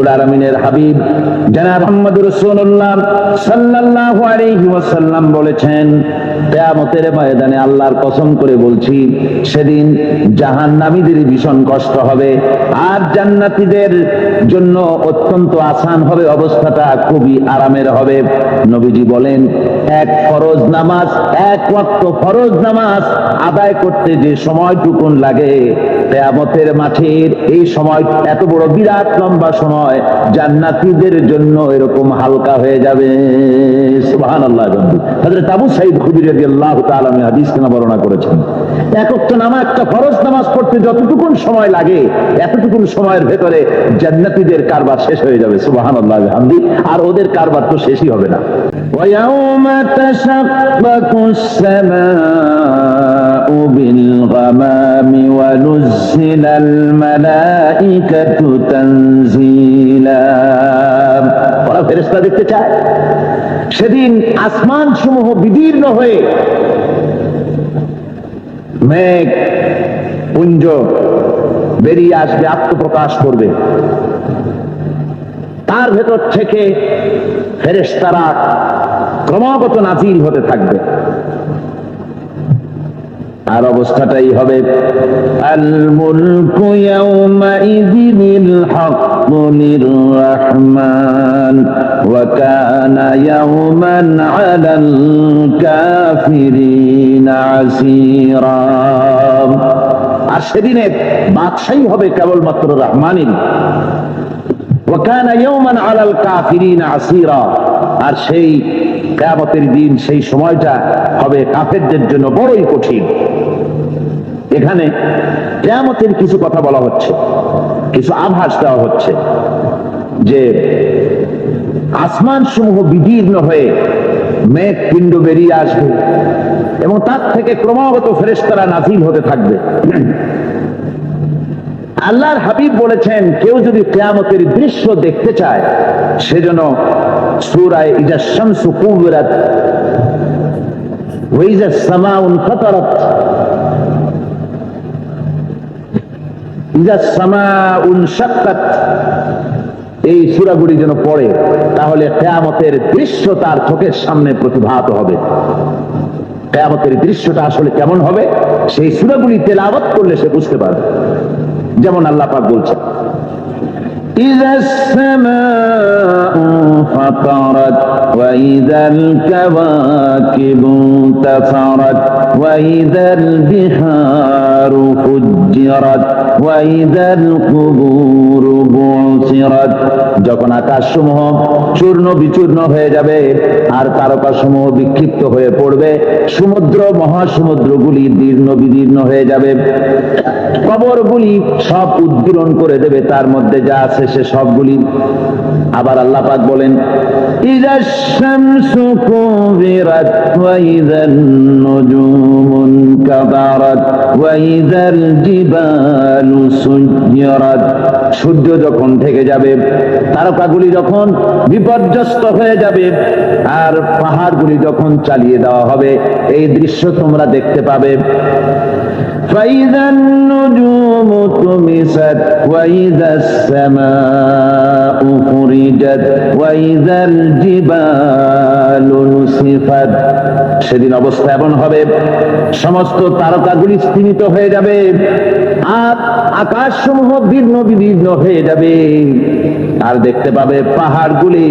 আলামিনের হাবিব জনাব মুহাম্মদুর রাসূলুল্লাহ সাল্লাল্লাহু আলাইহি ওয়াসাল্লাম বলেছেন, কিয়ামতের ময়দানে আল্লাহর কসম করে বলছি, সেদিন জাহান্নামীদের ভীষণ কষ্ট হবে আর জান্নাতীদের জন্য অত্যন্ত আসান হবে, অবস্থাটা খুবই আরামের হবে। নবীজি বলেন, এক ফরজ নামাজ, এক ওয়াক্ত ফরজ নামাজ আদায় করতে যে সময়টুকুন লাগে, কিয়ামতের মাঠের এই সময় এত বড় বিরাট লম্বা সময় জান্নাতীদের জন্য এরকম হালকা হয়ে যাবে। সুবহানাল্লাহ। হযরত আবু সাঈদ খুদরী রাদিয়াল্লাহু তাআলা হাদিস কেন বর্ণনা করেছেন, এক ওয়াক্ত নামাজ, একটা ফরজ নামাজ পড়তে যতটুকুন সময় লাগে, এতটুকুন সময়ের ভেতরে জান্নাতীদের কারবার শেষ হয়ে যাবে। সুবহানাল্লাহ বিহামদি। আর ওদের কারবার তো শেষই হবে না। ওয়ায়াউমা তাশাক্কাকুস সামাউ বিল গামামি ওয়া নুজ্জিলাল মালাইকাতু তানজিলা। ওরা ফেরেশতা দেখতে চায়, সেদিন আসমান সমূহ বিদীর্ণ হয়ে মেঘ পুঞ্জ বেরিয়ে আসবে, আত্মপ্রকাশ করবে, তার ভেতর থেকে ফেরেশতারা ক্রমাগত নাজিল হতে থাকবে। আর অবস্থাটাই হবে, আল মুলকু ইয়াউমাইযিনিল হাক্কু লির-রাহমান ওয়া কানা ইয়াওমান আলাল কাফিরিনা আসীরা। আর সেদিনে বাদশাহী হবে কেবলমাত্র রহমানের। ওয়া কানা ইয়াওমান আলাল কাফিরিনা আসীরা। আর সেই কিয়ামতের দিন, সেই সময়টা হবে কাফেরদের জন্য বড়ই কঠিন। এখানে কিয়ামতের কিছু কথা বলা হচ্ছে, কিছু আভাস দেওয়া হচ্ছে যে আসমান সমূহ বিদীর্ণ হয়ে মেঘ পিণ্ড বেরিয়ে আসবে এবং তার থেকে ক্রমাগত ফেরেশতারা নাজিল হতে থাকবে। আল্লাহর হাবিব বলেছেন, কেউ যদি কিয়ামতের দৃশ্য দেখতে চায়, সেজন্য সূরা ইজা শামসু কুবিরাত ওয়া ইজা সামাউ ফাতারাত, ইজা সামাউ শাক্কাত, এই সূরাগুলি যেন পড়ে, তাহলে কিয়ামতের দৃশ্য তার চোখের সামনে প্রতিভাত হবে। কিয়ামতের দৃশ্যটা আসলে কেমন হবে, সেই সূরাগুলি তেলাওয়াত করলে সে বুঝতে পারবে। যেমন আল্লাহ পাক বলছেন, ইযাস সামাউ ফাতারাত ওয়া ইযাল কাওয়াকিবু তাফারাত ওয়া ইযাল বিহারু ফুজ্জিরাত ওয়া ইযাল কুবুরু বুসিরাত। যখন আকাশসমূহ চূর্ণ বিচূর্ণ হয়ে যাবে আর তারকাসমূহ বিক্ষিপ্ত হয়ে পড়বে, সমুদ্র মহাসমুদ্রগুলি দীর্ণ বিদীর্ণ হয়ে যাবে, কবরগুলি সব উদ্গীরণ করে দেবে, তার মধ্যে যা আছে সে সবগুলি। আবার আল্লাহ পাক বলেন, ইযাশ শামসু কুবিরাত ওয়া ইযান নুজুমুন কাদারাত ওয়া ইযাল জিবালু সুজ্জিরাত। সূর্য যখন ঢেকে যাবে, তারকাগুলি যখন বিপর্যস্ত হয়ে যাবে আর পাহাড়গুলি যখন চালিয়ে দেওয়া হবে, এই দৃশ্য তোমরা দেখতে পাবে। فإذا النجوم طمست وإذا السماء فرجت وإذا الجبال نسفت। সেদিন অবস্থা এমন হবে, সমস্ত তারকাগুলি স্তিমিত হয়ে যাবে আর আকাশসমূহ দীর্ণ বিদীর্ণ হয়ে যাবে। আর দেখতে পাবে পাহাড়গুলি,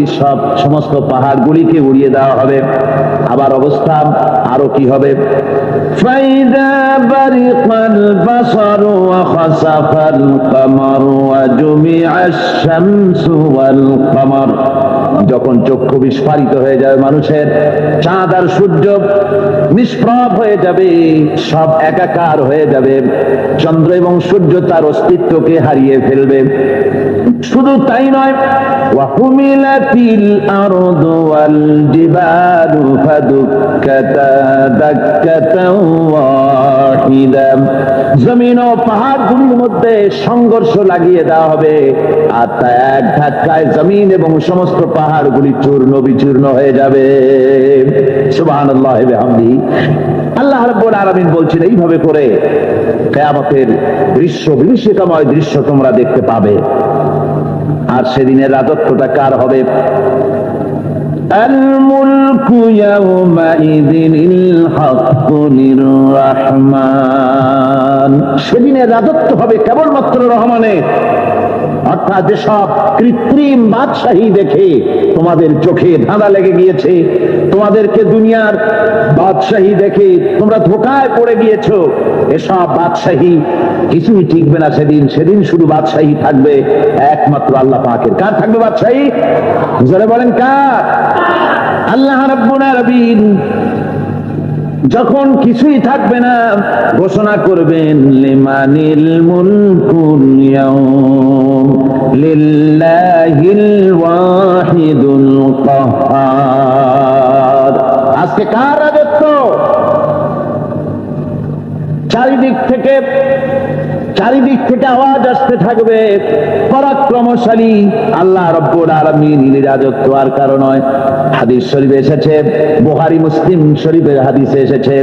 সমস্ত পাহাড়গুলিকে উড়িয়ে দেওয়া হবে। আবার অবস্থা আরো কি হবে, ফাইদা বারিকাল বাসারু ওয়া খাসাফাল কামারু ওয়া জুমিআশ শামসু ওয়াল কামার। যখন চক্ষু বিস্ফারিত হয়ে যাবে মানুষের, চাঁদ আর সূর্য নিষ্প্রভ হয়ে যাবে, সব একাকার হয়ে যাবে, চন্দ্র এবং সূর্য তার অস্তিত্বকে হারিয়ে ফেলবে। শুধু তাই নয়, ওয়া হুমিলাতিল আরদু ওয়াল জিবালু ফাদুক্কাতা দাক্কাতাও ওয়াহিদা। জমিন ও পাহাড়গুলির মধ্যে সংঘর্ষ লাগিয়ে দেওয়া হবে আর তা এক ধাক্কায় জমিন এবং সমস্ত পাহাড়গুলি চূর্ণ বিচূর্ণ হয়ে যাবে। সুবহানাল্লাহ ওয়া বিহামদিহি। আল্লাহ রাব্বুল আলামিন বলছেন, এইভাবে করে কিয়ামতের দৃশ্য, বিভীষিকাময় দৃশ্য তোমরা দেখতে পাবে। আর সেদিনের রাজত্বটা কার হবে? الملك يومئذ الحق للرحمن, সেদিনের রাজত্ব হবে কেবলমাত্র রহমানের। অর্থাৎ যেসব কৃত্রিম বাদশাহী দেখে তোমাদের চোখে ধাঁধা লেগে গিয়েছে, তোমাদেরকে দুনিয়ার বাদশাহী দেখে তোমরা ধোঁকায় পড়ে গিয়েছো, এসব বাদশাহী কিছুই টিকবে না সেদিন। সেদিন শুধু বাদশাহী থাকবে একমাত্র আল্লাহ পাকের। কার থাকবে বাদশাহী? জোরে বলেন কার? আল্লাহ রাব্বুল আলামিন যখন কিছুই থাকবে না ঘোষণা করবেন লিমানিল মুলকুল ইয়াউম লিল্লাহিল ওয়াহিদুল কাহ্হার। আজকে কার রাজত্ব? চারিদিক থেকে আওয়াজ আসতে থাকবে, পরাক্রমশালী আল্লাহ রাব্বুল আলামিনের রাজত্ব আর কারো নয়। হাদিস শরীফে এসেছে, বুখারী মুসলিম শরীফের হাদিসে এসেছে,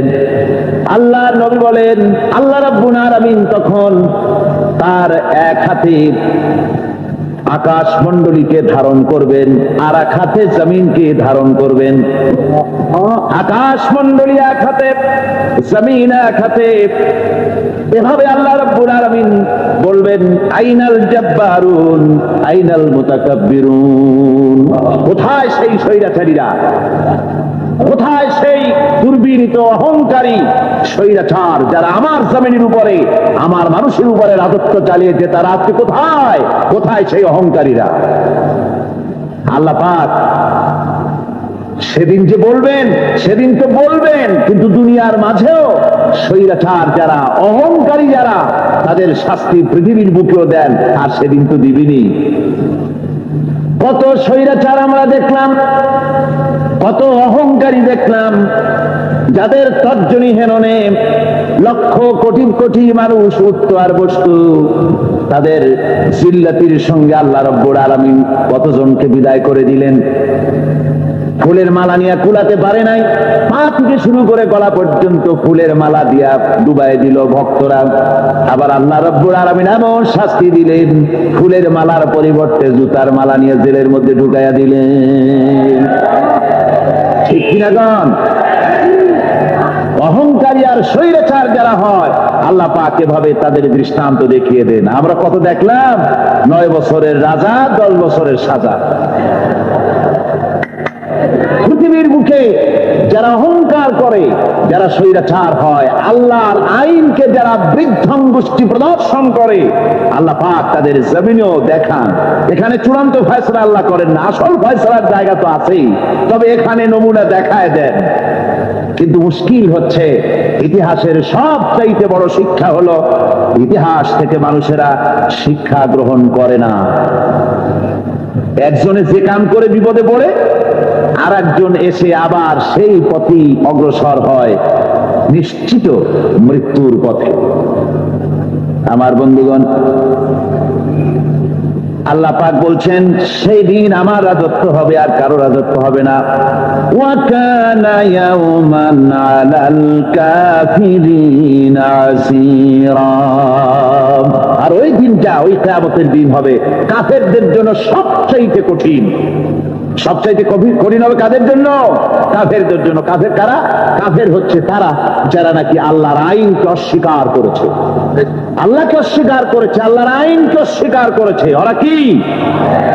আল্লাহ নবী বলেন আল্লাহ রাব্বুল আলামিন তখন তার এক হাতে আকাশ মণ্ডলীকে ধারণ করবেন, আর এক হাতে জমিনকে ধারণ করবেন। আকাশ মণ্ডলী এক হাতে, জমিন এক হাতে। এভাবে আল্লাহ রাব্বুল আলামিন বলবেন আইনাল জাব্বারুন আইনাল মুতাকাব্বিরুন, কোথায় সেই স্বৈরাচারীরা, কোথায় সেই দুর্বিনীত অহংকারী স্বৈরাচার যারা আমার জমিনের উপরে আমার মানুষের উপরে রাজত্ব চালিয়েছে, তারা আজকে কোথায়? কোথায় সেই অহংকারীরা? আল্লাহ পাক সেদিন যে বলবেন, সেদিন তো বলবেন, কিন্তু দুনিয়ার মাঝেও স্বৈরাচার যারা, অহংকারী যারা, তাদের শাস্তি পৃথিবীর বুকেও দেন, আর সেদিন তো দিবিনি। কত স্বৈরাচার আমরা দেখলাম, কত অহংকারী দেখলাম, যাদের তর্জনী হেননে লক্ষ কোটি কোটি মানুষ উঠত আর বসত। তাদের জিল্লাতির সঙ্গে আল্লাহ রাব্বুল আলামিন কতজনকে বিদায় করে দিলেন। ফুলের মালা নিয়ে কুলাতে পারে নাই, পা থেকে শুরু করে গলা পর্যন্ত ফুলের মালা দিয়া ডুবাই দিল ভক্তরা। আবার আল্লাহ রাব্বুল আলামিন এমন শাস্তি দিলেন, ফুলের মালার পরিবর্তে জুতার মালা নিয়ে জেলের মধ্যে ঢুকাইয়া দিলেন। ঠিক কিনা গণ? অহংকারী আর স্বৈরাচার যারা হয়, আল্লাহ পাক এভাবে তাদের দৃষ্টান্ত দেখিয়ে দেন। আমরা কত দেখলাম, 9 বছরের রাজা 10 বছরের সাজা। পৃথিবীর বুকে যারা অহংকার করে, যারা স্বৈরাচার হয়, আল্লাহর আইনকে যারা বৃদ্ধাঙ্গুষ্টি প্রদর্শন করে, আল্লাহ পাক তাদের জমিনেও দেখান। এখানে চূড়ান্ত ফয়সালা আল্লাহ করেন না, আসল ফয়সালার জায়গা তো আছেই, তবে এখানে নমুনা দেখায় দেন। কিন্তু মুশকিল হচ্ছে, ইতিহাসের সবচাইতে বড় শিক্ষা হলো ইতিহাস থেকে মানুষেরা শিক্ষা গ্রহণ করে না। একজনে যে কাম করে বিপদে পড়ে, আর একজন এসে আবার সেই পথে অগ্রসর হয়, নিশ্চিত মৃত্যুর পথে। আমার বন্ধুগণ, আল্লাহ পাক বলছেন সেই দিন আমার রাজত্ব হবে, আর কারো রাজত্ব হবে না। ওয়া কানা ইয়াওমান আলাল কাফিরিনা আসীরা, আর ওই দিনটা, ওই কিয়ামতের দিন হবে কাফেরদের জন্য সবচাইতে কঠিন। সবচাইতে কঠিন হবে কাদের জন্য? কাফেরদের জন্য। কাফের কারা? কাফের হচ্ছে তারা যারা নাকি আল্লাহর আইনকে অস্বীকার করেছে, আল্লাহকে অস্বীকার করেছে, আল্লাহর আইনকে অস্বীকার করেছে। ওরা কি?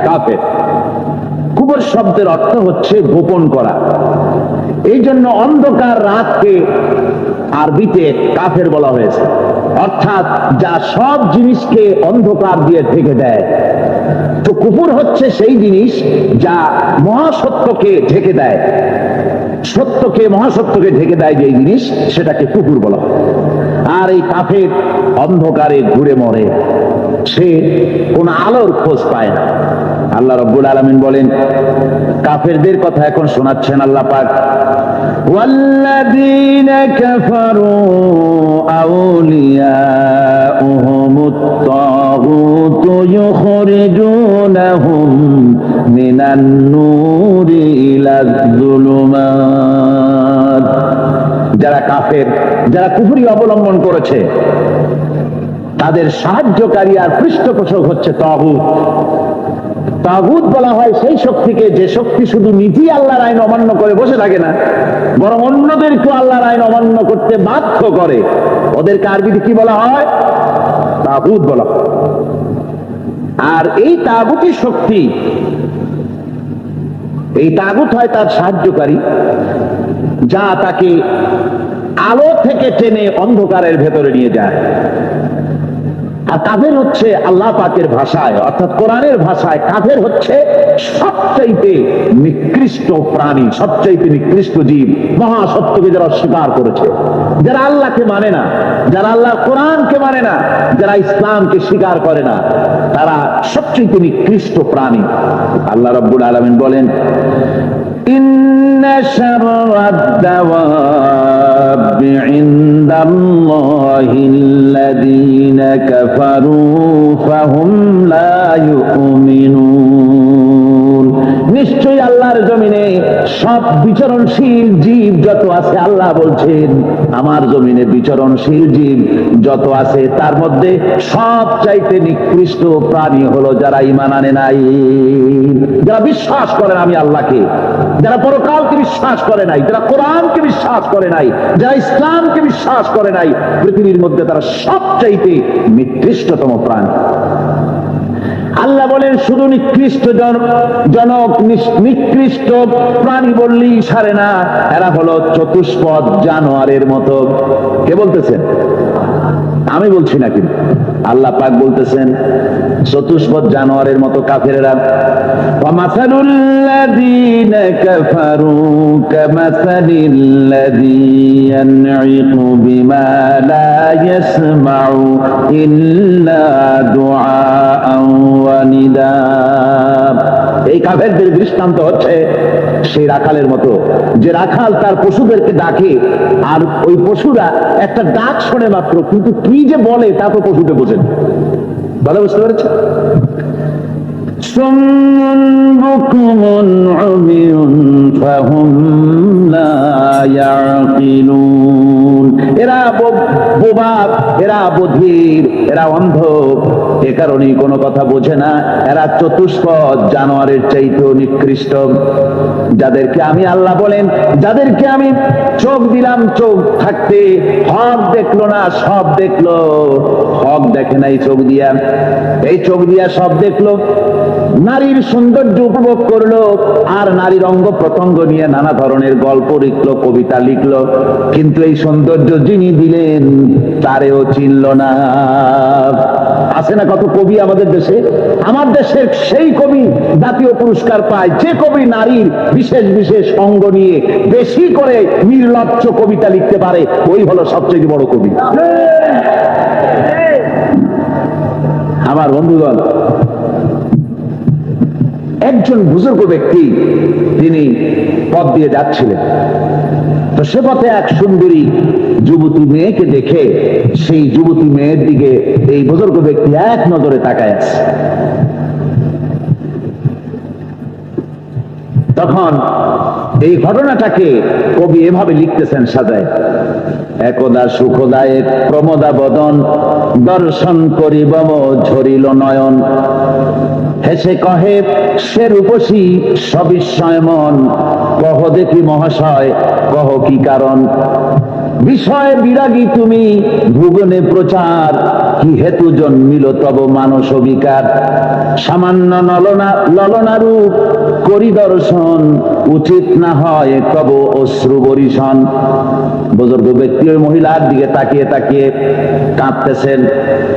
কাফের। কুফর শব্দের অর্থ হচ্ছে গোপন করা। এই জন্য অন্ধকার রাতকে আরবিতে কাফের বলা হয়েছে, অর্থাৎ যা সব জিনিসকে অন্ধকার দিয়ে ঢেকে দেয়। তো কুফর হচ্ছে সেই জিনিস যা মহাসত্যকে ঢেকে দেয়, সত্যকে, মহাসত্যকে ঢেকে দেয় যে জিনিস, সেটাকে কুফর বলা হয়। আর এই কাফের অন্ধকারে ঘুরে মরে, সে কোন আলোর খোঁজ পায় না। আল্লাহ রাব্বুল আলামিন বলেন, কাফেরদের কথা এখন শোনাচ্ছেন আল্লাহ পাক, ওয়াল্লাযীনা কাফারু আউলিয়াউহুমুত তাগুত ইউখরিজুনাহুম মিনান নূরি ইলাজ যুলুমাত। যারা কাফের, যারা কুফরি অবলম্বন করেছে, তাদের সাহায্যকারী আর পৃষ্ঠপোষক হচ্ছে তাগুত। তাগুত বলা হয় সেই শক্তিকে যে শক্তি শুধু নিজেই আল্লাহর আইন অমান্য করে বসে থাকে না, বরং অন্যদেরকে আল্লাহর আইন অমান্য করতে বাধ্য করে। ওদেরকে আরবিতে কি বলা হয়? তাগুত বলা হয়। আর এই তাগুতি শক্তি, এই তাগুত হয় তার সাহায্যকারী, যা তাকে আলো থেকে টেনে অন্ধকারের ভেতরে নিয়ে যায়। আর কাফের হচ্ছে আল্লাহ পাকের ভাষায় অর্থাৎ কোরআনের ভাষায় কাফের হচ্ছে সবচাইতে নিকৃষ্ট প্রাণী, সবচাইতে নিকৃষ্ট জীব, মহাসত্যকে যারা স্বীকার করেছে, যারা আল্লাহকে মানে না, যারা আল্লাহ কোরআনকে মানে না, যারা ইসলামকে স্বীকার করে না, তারা সবচাইতে নিকৃষ্ট প্রাণী। আল্লাহ রাব্বুল আলামিন বলেন, ইন্না শাররাদ দাওয়াবি ইনদাল্লাহিল্লাযীনা কাফারু ফাহুম লা ইউমিনুন। নিশ্চয়ই আল্লাহর জমিনে সব বিচরণশীল জীব যত আছে, আল্লাহ বলছেন আমার জমিনে বিচরণশীল জীব যত আছে তার মধ্যে সবচাইতে নিকৃষ্ট প্রাণী হলো যারা ঈমান আনে নাই, যারা বিশ্বাস করে না আমি আল্লাহকে, যারা পরকালকে বিশ্বাস করে নাই, যারা কোরআনকে বিশ্বাস করে নাই, যারা ইসলামকে বিশ্বাস করে নাই, পৃথিবীর মধ্যে তারা সবচাইতে নিকৃষ্টতম প্রাণী। আল্লাহ বলেন শুধু নিকৃষ্ট জনক নিকৃষ্ট প্রাণী বললেই সারে না, এরা হলো চতুষ্পদ জানোয়ারের মতো। কে বলতেছেন? আমি বলছি না, কিন্তু আল্লাহ পাক বলতেছেন চতুষ্পদ জানোয়ারের মতো কাফেরেরা। ওয়ামাসালুল্লাযীনা কাফারু কামাসালিল্লাযী ইয়ানঈকু বিমা লা ইয়াসমাউ ইল্লা দুআআন ওয়া নিদা। এই কাফেরদের দৃষ্টান্ত হচ্ছে সেই রাখালের মতো, যে রাখাল তার পশুদেরকে ডাকে আর ওই পশুরা একটা ডাক শোনে মাত্র, কিন্তু কি যে বলে তা তো পশুতে বোঝেন। ভালো বুঝতে পেরেছে? সুম্মুন বুকুমুন উমিয়ুন ফাহুম লা ইয়াকিলুন। এরা বোবা, এরা বধির, এরা অন্ধ, এ কারণেই কোনো কথা বোঝে না। এরা চতুষ্পদ জানোয়ারের চাইতেও নিকৃষ্ট। যাদেরকে আমি আল্লাহ বলেন, যাদেরকে আমি চোখ দিলাম, চোখ থাকতে হক দেখলো না, সব দেখলো। হক দেখে নাই চোখ দিয়া, এই চোখ দিয়া সব দেখলো। নারীর সৌন্দর্য উপভোগ করলো আর নারীর অঙ্গ প্রত্যঙ্গ নিয়ে নানা ধরনের গল্প লিখলো, কবিতা লিখলো, কিন্তু এই সৌন্দর্য যিনি দিলেন তারেও চিনল না। আছে না কত কবি আমাদের দেশে? আমার দেশের সেই কবি জাতীয় পুরস্কার পায় যে কবি নারীর বিশেষ বিশেষ অঙ্গ নিয়ে বেশি করে নির্লজ্জ কবিতা লিখতে পারে, ওই হলো সবচেয়ে বড় কবি। আমার বন্ধুগণ, একজন বুজুর্গ ব্যক্তি তিনি পথ দিয়ে যাচ্ছিলেন, তো সে পথে এক সুন্দরী যুবতী মেয়েকে দেখে সেই যুবতী মেয়ের দিকে এই বুজুর্গ ব্যক্তি এক নজরে তাকায় আছে। তখন এই ঘটনাটাকে কবি এভাবে লিখতেছেন সাজায়, একদা সুখদায়ক প্রমোদা বদন দর্শন করিব ঝরিল নয়ন, হেসে কহে সে রূপসী সবিস্ময় মন, কহ দেখি মহাশয় কহ কি কারণ, বিষয় বিরাগী তুমি ভুবনে প্রচার, কি হেতু জন্মিল তব মানস বিকার, সামান্য ললনা রূপ করি দর্শন, উচিত না হয় তব অশ্রু বরিশন। বুজুর্গ ব্যক্তি ওই মহিলার দিকে তাকিয়ে তাকিয়ে কাঁদতেছেন।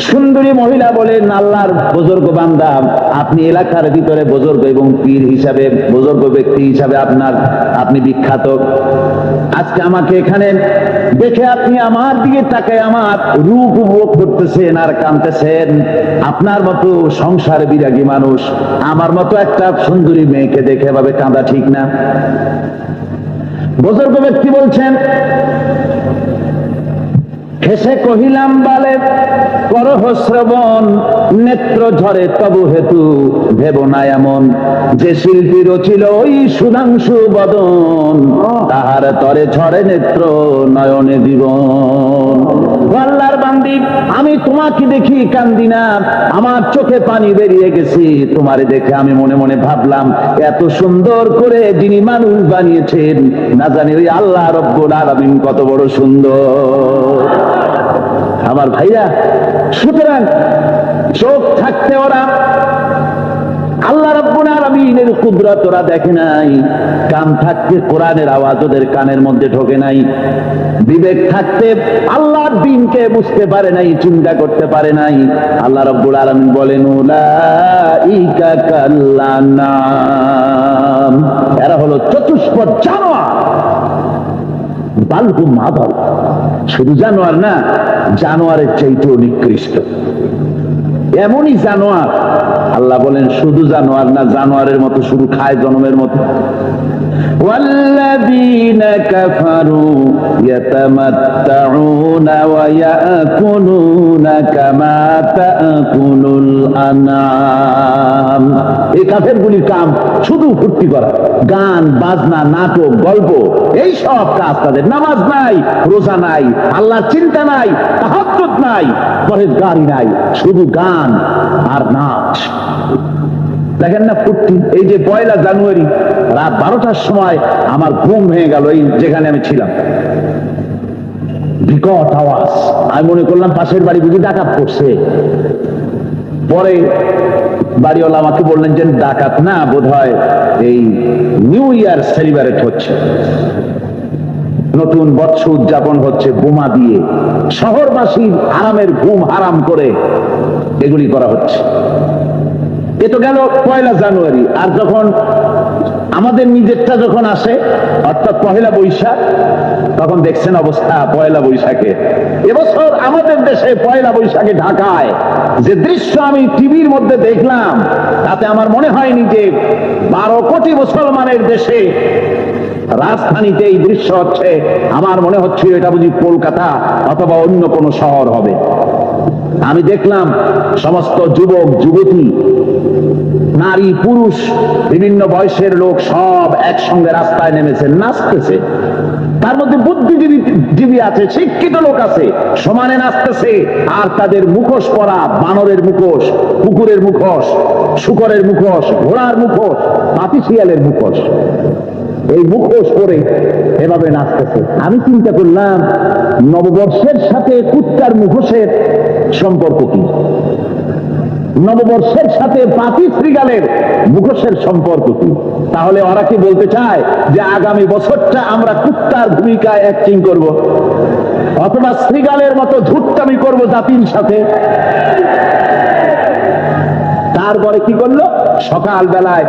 সুন্দরী মহিলা বলেন, আল্লাহর বুজুর্গ বান্দা, আপনি এলাকার ভিতরে বুজুর্গ এবং পীর হিসাবে, বুজুর্গ ব্যক্তি হিসাবে আপনি বিখ্যাত। আজকে আমাকে এখানে দেখে আপনি আমার দিকে তাকায় আমার রূপ উপভোগ করতেছেন আর কাঁদতেছেন। আপনার মতো সংসার বিরাগী মানুষ আমার মতো একটা সুন্দরী মেয়েকে দেখে এভাবে কাঁদা ঠিক না। বুজুর্গ ব্যক্তি বলছেন, হেসে কহিলাম বালে করহ শ্রবণ, নেত্র ঝরে তবু হেতু ভেব না এমন, যে শিল্পী রচিল ওই সুধাংশু বদন, তাহার তরে ঝরে নেত্র নয়নে জীবন। আল্লাহর বান্দি, আমি তোমাকে দেখি কান্দি না, আমার চোখে পানি বেরিয়ে গেছি। তোমারে দেখে আমি মনে মনে ভাবলাম, এত সুন্দর করে যিনি মানুষ বানিয়েছেন, না জানি ওই আল্লাহ রব্বুল আলামিন কত বড় সুন্দর। আমার ভাইরা, সুতরাং চোখ থাকতে ওরা আল্লাহ রাব্বুল আলামিনের কুদরত ওরা দেখে নাই, কান থাকতে কোরআনের আওয়াজ ওদের কানের মধ্যে ঢোকে নাই, বিবেক থাকতে আল্লাহর দ্বীনকে বুঝতে পারে নাই, চিন্তা করতে পারে নাই। আল্লাহ রাব্বুল আলামিন বলেন, উলাইকা কাল্লানাম, এরা হলো চতুষ্পদ জানোয়ার, বালহুম আদাল, শুধু জানোয়ার না, জানোয়ারের চাইতেও নিকৃষ্ট। এমনই জানোয়ার, আল্লাহ বলেন শুধু জানোয়ার না, জানোয়ারের মতো শুধু খায় জনমের মতো। ওয়াল্লাযীনা কাফারু ইয়াতামাত্তাউনা ওয়া ইয়াকুলুনা কামা তাকুলুল আনআম। এই কাফেরগুলির কাম শুধু ফুর্তি করা, গান বাজনা, নাটক, গল্প, এই সব কাজ তাদের। নামাজ নাই, রোজা নাই, আল্লাহর চিন্তা নাই, তাহাজ্জুদ নাই, পরহেজগারি নাই, শুধু গান আর নাচ। দেখেন না ফুর্তি। এই যে 1 জানুয়ারি রাত 12টার সময় আমার ঘুম ভেঙে গেল, এই যেখানে আমি ছিলাম, বিকট আওয়াজ। আমি মনে করলাম পাশের বাড়ি বুঝি ডাকাত করছে। পরে বাড়িওয়ালা আমাকে বললেন যে ডাকাত না, বোধহয় এই নিউ ইয়ার সেলিব্রেট হচ্ছে, নতুন বৎসর উদযাপন হচ্ছে বোমা দিয়ে, শহরবাসীর আরামের ঘুম হারাম করে এগুলি করা হচ্ছে। এ তো গেল 1 জানুয়ারি। আর যখন আমাদের নিজেরটা যখন আসে, অর্থাৎ 1 বৈশাখ, তখন দেখছেন অবস্থা 1 বৈশাখে। এবছর আমাদের দেশে 1 বৈশাখে ঢাকায় যে দৃশ্য আমি টিভির মধ্যে দেখলাম, তাতে আমার মনে হয়নি যে 12 কোটি মুসলমানের দেশে রাজধানীতে এই দৃশ্য হচ্ছে। আমার মনে হচ্ছে এটা বুঝি কলকাতা অথবা অন্য কোনো শহর হবে। আমি দেখলাম সমস্ত যুবক যুবতী, নারী পুরুষ, বিভিন্ন বয়সের লোক সব একসঙ্গে রাস্তায় নেমেছে, নাচতেছে। তার মধ্যে বুদ্ধিজীবী আছে, শিক্ষিত লোক আছে, সমানে নাচতেছে। আর তাদের মুখোশ পরা, বানরের মুখোশ, কুকুরের মুখোশ, শূকরের মুখোশ, ঘোড়ার মুখোশ, পাতি শিয়ালের মুখোশ, এই মুখোশ পরে এভাবে নাচতেছে। আমি চিন্তা করলাম, নববর্ষের সাথে কুত্তার মুখোশের সম্পর্ক কি? নববর্ষের সাথে পাতি শ্রীগালের মুখোশের সম্পর্ক কি? তাহলে ওরা কি বলতে চায় যে আগামী বছরটা আমরা কুত্তার ভূমিকায় অ্যাক্টিং করব, অথবা শ্রীগালের মতো ধূর্তামি করব জাতির সাথে? তারপরে কি করলো? সকাল বেলায়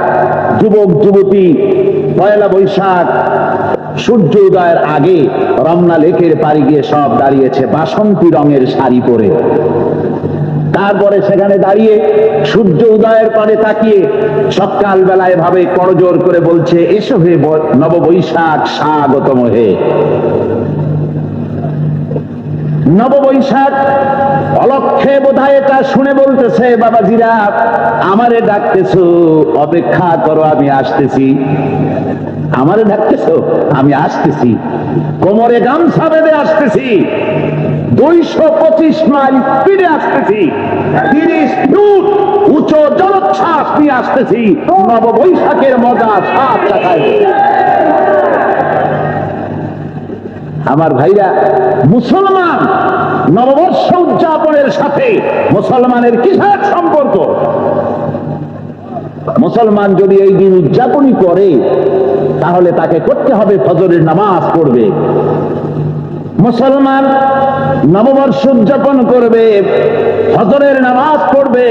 যুবক যুবতী 1 বৈশাখ সূর্য উদয়ের আগে রমনা লেকের পাড়ে গিয়ে সব দাঁড়িয়েছে বাসন্তী রঙের শাড়ি পরে। তারপরে সেখানে দাঁড়িয়ে সূর্য উদয়ের পানে তাকিয়ে সকাল বেলায় ভাবে করজোর করে বলছে, এসো হে নববৈশাখ স্বাগতম হে। নববৈশাখ অলক্ষে বোধহয় এটা শুনে বলতেছে, বাবাজিরা আমারে ডাকতেছো, অপেক্ষা করো, আমি আসতেছি। আমারে ডাকতেছো, আমি আসতেছি, কোমরে গামছা বেঁধে আসতেছি, 225 মাইল স্পিডে আসতেছি, 30 ফুট উঁচু জলোচ্ছ্বাস নিয়ে আসতেছি, নববৈশাখের মজা সাত চাকায়। আমার ভাইরা, মুসলমান নববর্ষ উদযাপনের সাথে মুসলমানের কিসের সম্পর্ক? মুসলমান যদি এই দিন উদযাপনই করে, তাহলে তাকে করতে হবে ফজরের নামাজ পড়বে। মুসলমান নববর্ষ উদযাপন করবে, ফজরের নামাজ পড়বে,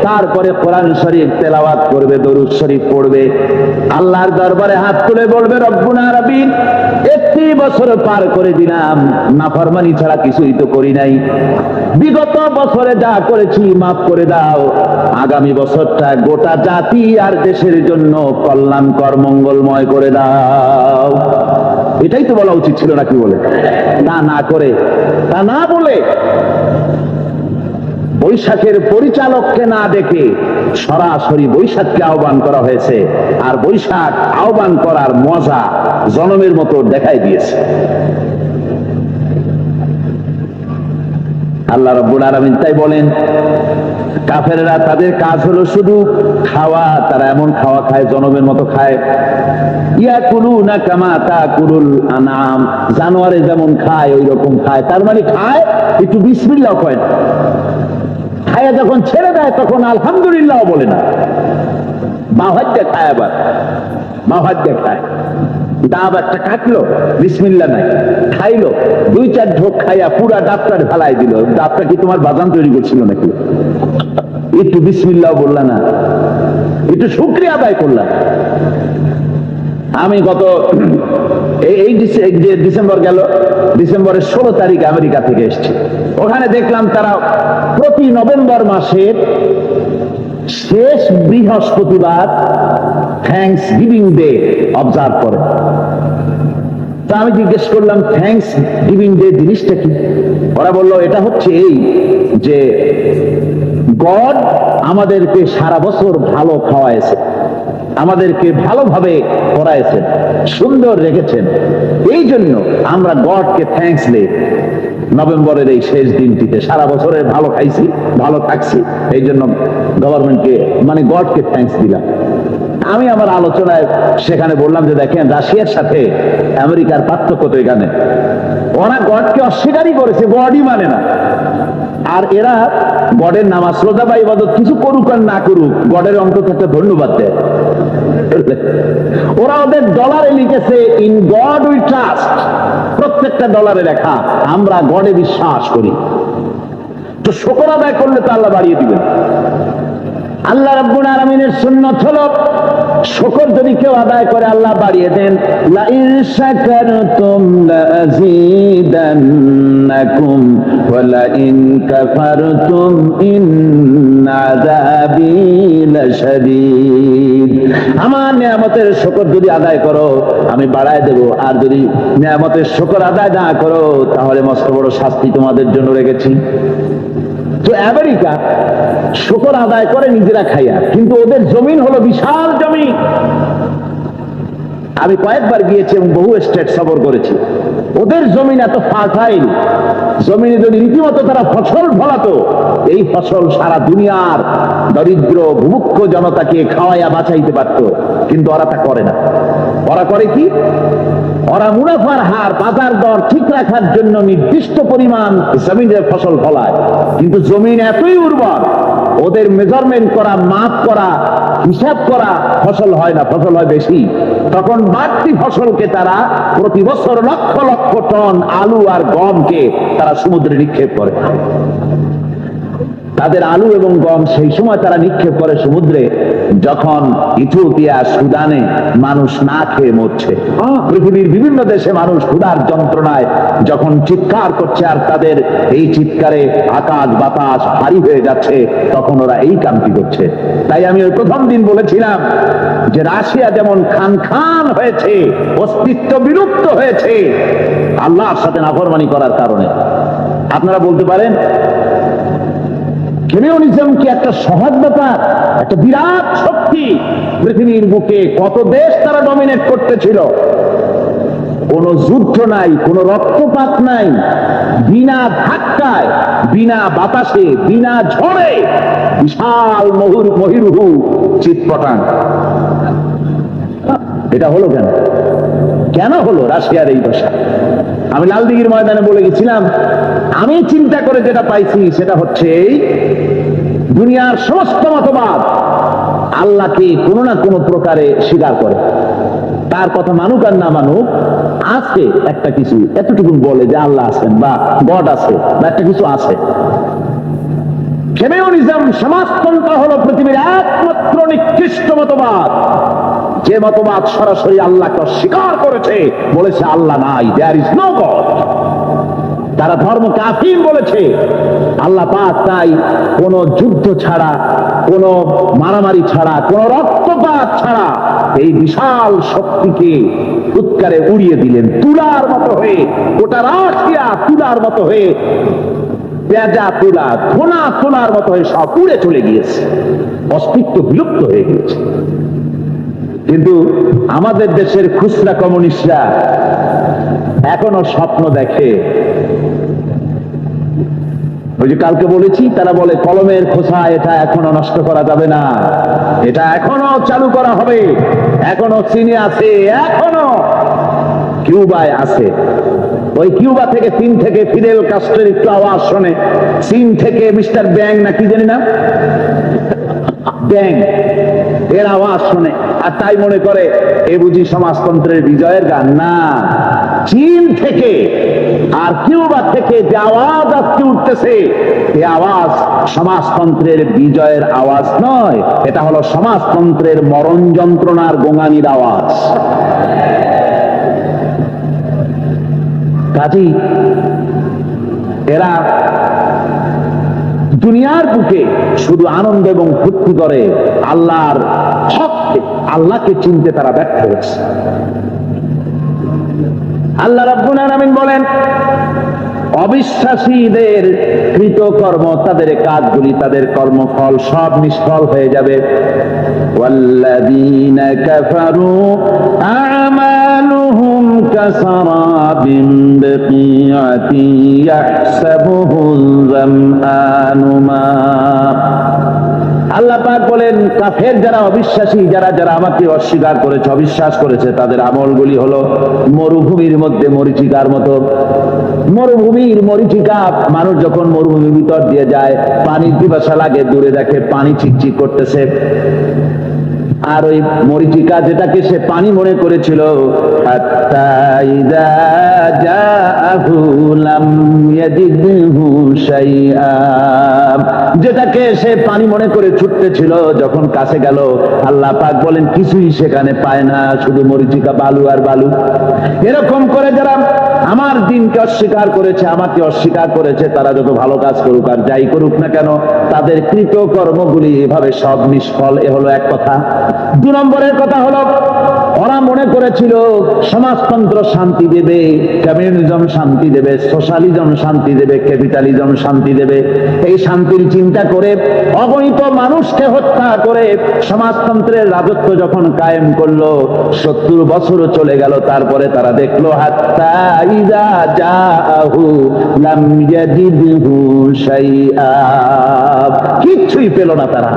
তারপরে কোরআন শরীফ তেলাওয়াত করবে, দরুদ শরীফ পড়বে, আল্লাহর দরবারে হাত তুলে বলবে, রব্বুনা আলামিন, একটি বছর পার করে দিলাম, নাফরমানি ছাড়া কিছুই তো করি নাই, বিগত বছরে যা করেছি মাফ করে দাও, আগামী বছরটা গোটা জাতি আর দেশের জন্য কল্যাণকর মঙ্গলময় করে দাও। এটাই তো বলা উচিত ছিল নাকি বলে, তা না করে, তা না বলে বৈশাখের পরিচালককে না ডেকে সরাসরি বৈশাখকে আহ্বান করা হয়েছে। আর বৈশাখ আহ্বান করার মজা জনমের মতো দেখাই দিয়েছে। আল্লাহ রাব্বুল আলামিন তাই বলেন, কাফেররা তাদের কাজ হলো শুধু খাওয়া, তারা এমন খাওয়া খায় জনমের মতো খায়। ইয়াকুলুনা কামা তাকুলুল আনাম, জানোয়ারে যেমন খায় ওই রকম খায়। তার মানে খায়, একটু বিসমিল্লাহ কয় না, খায়া যখন ছেড়ে দেয় তখন আলহামদুলিল্লাহ বলে না, বাহাজ্জে খায়, আবার বাহাজ্জে খায়। ডাব একটা কাটলো, বিসমিল্লাহ নাই, খাইলো, 2-4 ঢোক খাইয়া পুরা ডাবটা ঢালাই দিল। ডাবটা কি তোমার বাজান তৈরি করছিল নাকি? একটু বিসমিল্লাহ বললা না, একটু শুকরিয়া আদায় করলাম। আমি গত এই ডিসেম্বর গেল, ডিসেম্বরের 16 তারিখ আমেরিকা থেকে এসেছি। ওখানে দেখলাম তারা প্রতি নভেম্বর মাসের শেষ বৃহস্পতিবার থ্যাঙ্কস গিভিং ডে অবজার্ভ করে। তা আমি জিজ্ঞেস করলাম, থ্যাঙ্কস গিভিং ডে জিনিসটা কি? ওরা বললো এটা হচ্ছে এই যে গড আমাদেরকে সারা বছর ভালো খাওয়াইছে, আমাদেরকে ভালোভাবে পড়াইছেন, সুন্দর রেখেছেন, এই জন্য আমরা গডকে থ্যাঙ্কস দেই নভেম্বরের এই শেষ দিনটিতে। সারা বছরে ভালো খাইছি, ভালো থাকছি, এই জন্য গভর্নমেন্টকে মানে গডকে থ্যাঙ্কস দিলাম। আমি আমার আলোচনায় সেখানে বললাম যে দেখেন, রাশিয়ার সাথে আমেরিকার পার্থক্য তো এখানে, ওরা গডকে অস্বীকারই করেছে, গডই মানে না। আর এরা গডের নামাজ রোজা বা ইবাদত কিছু করুক আর না করুক, গডের অন্তত একটা ধন্যবাদ দেয়। ওরা ওদের ডলারে লিখেছে ইন গড উই ট্রাস্ট, প্রত্যেকটা ডলারে লেখা আমরা গডে বিশ্বাস করি। তো শুকর আদায় করলে তো আল্লাহ বাড়িয়ে দিবেন। আল্লাহ রাব্বুল আলামিনের সুন্নাত হলো শুকর যদি কেউ আদায় করে আল্লাহ বাড়িয়ে দেন। লা ইন শাকারতুম লাযীদান্নাকুম ওয়া লা ইন কাফারতুম ইন্না আযাবী লাশাদীদ। আমার নিয়ামতের শুকর যদি আদায় করো আমি বাড়ায় দেব, আর যদি নিয়ামতের শুকর আদায় না করো তাহলে মস্ত বড় শাস্তি তোমাদের জন্য রেখেছি। তো আমেরিকা শুকর আদায় করে নিজেরা খাইয়া, কিন্তু ওদের জমিন হলো বিশাল জমি। আমি কয়েকবার গিয়েছি এবং বহু স্টেট সফর করেছি। ওদের জমিন এত ফার্টাইল, জমিনে যদি রীতিমতো তারা ফসল ফলাতো, এই ফসল সারা দুনিয়ার দরিদ্র ভুভুক্ষ জনতাকে খাওয়াইয়া বাঁচাইতে পারত। কিন্তু ওরা তা করে না। ওরা করে কি? ওরা মুনাফার হার, বাজার দর ঠিক রাখার জন্য নির্দিষ্ট পরিমাণ জমিনের ফসল ফলায়, কিন্তু জমিন এতই উর্বর ওদের মেজারমেন্ট করা, মাপ করা, হিসাব করা ফসল হয় না, ফসল হয় বেশি। তখন বাড়তি ফসলকে তারা প্রতি বছর লক্ষ লক্ষ টন আলু আর গমকে তারা সমুদ্রে নিক্ষেপ করে। তাদের আলু এবং গম সেই সময় তারা নিক্ষেপ করে সমুদ্রে যখন ইথিওপিয়া, সুদানে মানুষ না খেয়ে মরছে। পৃথিবীর বিভিন্ন দেশে মানুষ ক্ষুধার যন্ত্রণায় যখন চিৎকার করছে, আর তাদের এই চিৎকারে আকাশ বাতাস ভারী হয়ে যাচ্ছে, তখন ওরা এই কামটি করছে। তাই আমি ওই প্রথম দিন বলেছিলাম যে রাশিয়া যেমন খান খান হয়েছে, অস্তিত্ব বিলুপ্ত হয়েছে আল্লাহর সাথে নাফরমানি করার কারণে। আপনারা বলতে পারেন কমিউনিজম কি একটা সহজ ব্যাপার? একটা বিরাট শক্তি পৃথিবীর বুকে, কত দেশ তারা ডমিনেট করতেছিল। কোন যুদ্ধ নাই, কোন রক্তপাত নাই, বিনা ধাক্কায়, বিনা বাতাসে, বিনা ঝড়ে বিশাল মহিরুহু চিৎপটাং। এটা হলো কেন? কেন হলো রাশিয়ার এই দশা? আমি লালদিঘির ময়দানে বলে গেছিলাম, আমি চিন্তা করে যেটা পাইছি সেটা হচ্ছে দুনিয়ার সমস্ত মতবাদ আল্লাহকে কোনো না কোনো প্রকারে স্বীকার করে। তার কথা মানুক আর না মানুক, আছে একটা কিছু এতটুকু বলে যে আল্লাহ আছেন বা গড আছে বা একটা কিছু আছে। কমিউনিজম, সমাজতন্ত্র হলো পৃথিবীর একমাত্র নিকৃষ্ট মতবাদ, যে মতবাদ সরাসরি আল্লাহকে অস্বীকার করেছে, বলেছে আল্লাহ নাই, দেয়ার ইজ নো গড। তারা ধর্ম কাফির বলেছে। আল্লাহ পাক তাই কোন যুদ্ধ ছাড়া, কোন মারামারি ছাড়া, কোন রক্তপাত ছাড়া এই বিশাল শক্তিকে ফুৎকারে উড়িয়ে দিলেন, তুলার মতো হয়ে, ওটা রাশিয়া তুলার মতো হয়ে, পেঁজা তুলা, ধোনা তোলার মতো হয়ে সব উড়ে চলে গিয়েছে, অস্তিত্ব বিলুপ্ত হয়ে গিয়েছে। কিন্তু আমাদের দেশের খুচরা কমিউনিস্টরা এখনো স্বপ্ন দেখে। ওই যে কালকে বলেছি, তারা বলে কলমের খোসা এটা এখনো নষ্ট করা যাবে না, এটা এখনো চালু করা হবে, এখনো চীনে আছে, এখনো কিউবায় আছে। ওই কিউবা থেকে, চীন থেকে ফিদেল কাস্ট্রোর একটু আওয়াজ শোনে, চীন থেকে মিস্টার ব্যাং না কি জানি না, ব্যাং, এর আওয়াজ শোনে, আর তাই মনে করে এ বুঝি সমাজতন্ত্রের বিজয়ের গান। না, চীন থেকে আর কিউবা থেকে যে আওয়াজ আজকে উঠতেছে, এই আওয়াজ সমাজতন্ত্রের বিজয়ের আওয়াজ নয়, এটা হলো সমাজতন্ত্রের মরণ যন্ত্রণার গোঙানির আওয়াজ। কাজী এরা দুনিয়ার বুকে শুধু আনন্দ এবং ফুর্তি করে, আল্লাহর হককে, আল্লাহকে চিনতে তারা ব্যর্থ হয়েছে। আল্লাহ রাব্বুল আলামিন বলেন, অবিশ্বাসীদের কৃতকর্ম, তাদের কাজগুলি, তাদের কর্মফল সব নিষ্ফল হয়ে যাবে। ওয়াল্লাযীনা কাফারু আ'মালুহুম কাসারাবিন বিকিআতিন ইয়াহসাবুহুল যামআনু মা। আল্লাহ পাক বলেন, কাফের যারা, অবিশ্বাসী যারা, যারা আমাকে অস্বীকার করেছে, অবিশ্বাস করেছে, তাদের আমলগুলি হলো মরুভূমির মধ্যে মরীচিকার মতো। মরুভূমির মরীচিকা, মানুষ যখন মরুভূমির ভিতর দিয়ে যায়, পানির পিপাসা লাগে, দূরে দেখে পানি চিকচিক করতেছে, আর ওই মরীচিকা যেটাকে সে পানি মনে করেছিল, হাত্তা ইযা জাআহু লাম ইয়াজিদহু শাইআ, যেটাকে সে পানি মনে করে ছুটতেছিল, যখন কাছে গেল, আল্লাহ পাক বলেন কিছুই সেখানে পায় না, শুধু মরীচিকা, বালু আর বালু। এরকম করে যারা আমার দিনকে অস্বীকার করেছে, আমাকে অস্বীকার করেছে, তারা যত ভালো কাজ করুক আর যাই করুক না কেন, তাদের কৃত কর্মগুলি এভাবে সব নিষ্ফল। এ হলো এক কথা। 2 নম্বরের কথা হলো, ওরা মনে করেছিল সমাজতন্ত্র শান্তি দেবে, কমিউনিজম শান্তি দেবে, সোশ্যালিজম শান্তি দেবে, ক্যাপিটালিজম শান্তি দেবে। এই শান্তির চিন্তা করে অগণিত মানুষকে হত্যা করে সমাজতন্ত্রের রাজত্ব যখন কায়েম করলো, 70 বছরও চলে গেল, তারপরে তারা দেখলো হাত্তা ইযা জাআহু লাম ইয়াজিদহু শাইআ, কিচ্ছুই পেল না। তারা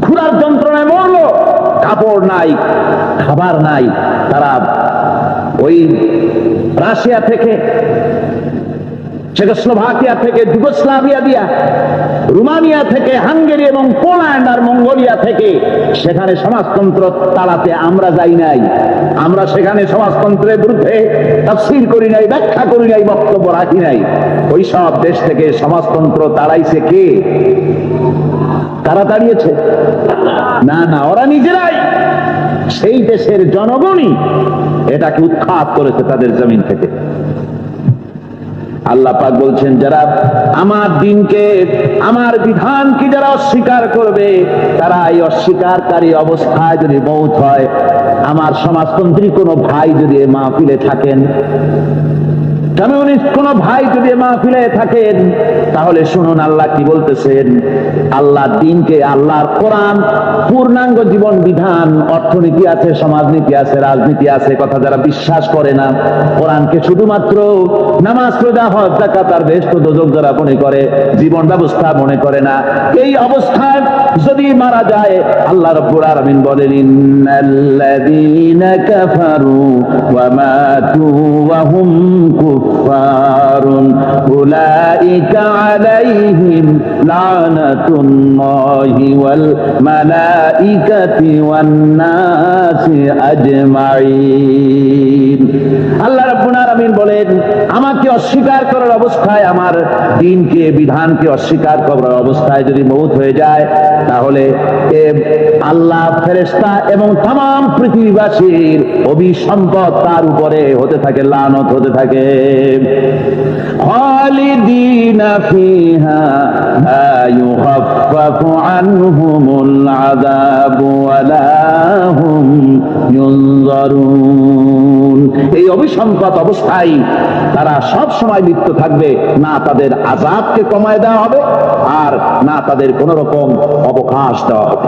ক্ষুধার যন্ত্রণায় মরলো, কাপড় নাই, খাবার নাই। তারা ওই রাশিয়া থেকে, চেকোস্লোভাকিয়া থেকে, যুগোস্লাভিয়া দিয়া, রোমানিয়া থেকে, হাঙ্গেরি এবং পোল্যান্ড আর মঙ্গোলিয়া থেকে, সেখানে সমাজতন্ত্র তাড়াতে আমরা যাই নাই। আমরা সেখানে সমাজতন্ত্রের বিরুদ্ধে তাফসীর করি নাই, ব্যাখ্যা করি নাই, বক্তব্য রাখি নাই। ওই সব দেশ থেকে সমাজতন্ত্র তাড়াইছে কে? তারা দাঁড়িয়েছে? না না, ওরা নিজেরাই, সেই দেশের জনগণই এটাকে উৎখাত করেছে তাদের জমিন থেকে। আল্লাহ পাক বলছেন, যারা আমার দিনকে, আমার বিধানকে যারা অস্বীকার করবে, তারা এই অস্বীকারী অবস্থায় যদি মৌত হয়, আমার সমাজতন্ত্রী কোনো ভাই যদি মাহফিলে থাকেন, কমিউনিস্ট কোন ভাই যদি মাহফিলে থাকেন, তাহলে শুনুন আল্লাহ কি বলতেছেন। আল্লাহর দিনকে, আল্লাহর কোরআন, পূর্ণাঙ্গ জীবন বিধান, অর্থনীতি আছে, সমাজনীতি আছে, রাজনীতি আছে, কথা যারা বিশ্বাস করে না, কোরআনকে শুধুমাত্র নামাজ, রোজা, হজ, যাকাত আর বেহেশত দোজখ যারা মনে করে, জীবন ব্যবস্থা মনে করে না, এই অবস্থায় যদি মারা যায়, আল্লাহ রাব্বুল আলামিন বলেন, ইন্নাল্লাযীনা কাফারু ওয়া মাতু ওয়া হুম কুফফারুন উলাইকা আলাইহিম লানাতুল্লাহি ওয়াল মালাইকাতি ওয়ান নাসি আজমাইন। আল্লাহ রাব্বুল আলামিন বলেন, আমাকে অস্বীকার করার অবস্থায়, আমার দিনকে, বিধানকে অস্বীকার করার অবস্থায় যদি মৌত হয়ে যায়, তাহলে আল্লাহ, ফেরেশতা এবং तमाम পৃথিবীবাসীর অভিসম্পদ তার উপরে হতে থাকে, লানত হতে থাকে। খালিদিন فيها لا يخفف عنهم العذاب ولا هم ينظرون। এই অবিসংগত অবস্থায় তারা সব সময় লিপ্ত থাকবে, না তাদের আযাবকে কমায় দেওয়া হবে আর না তাদের কোন রকম অবকাশ দেওয়া হবে।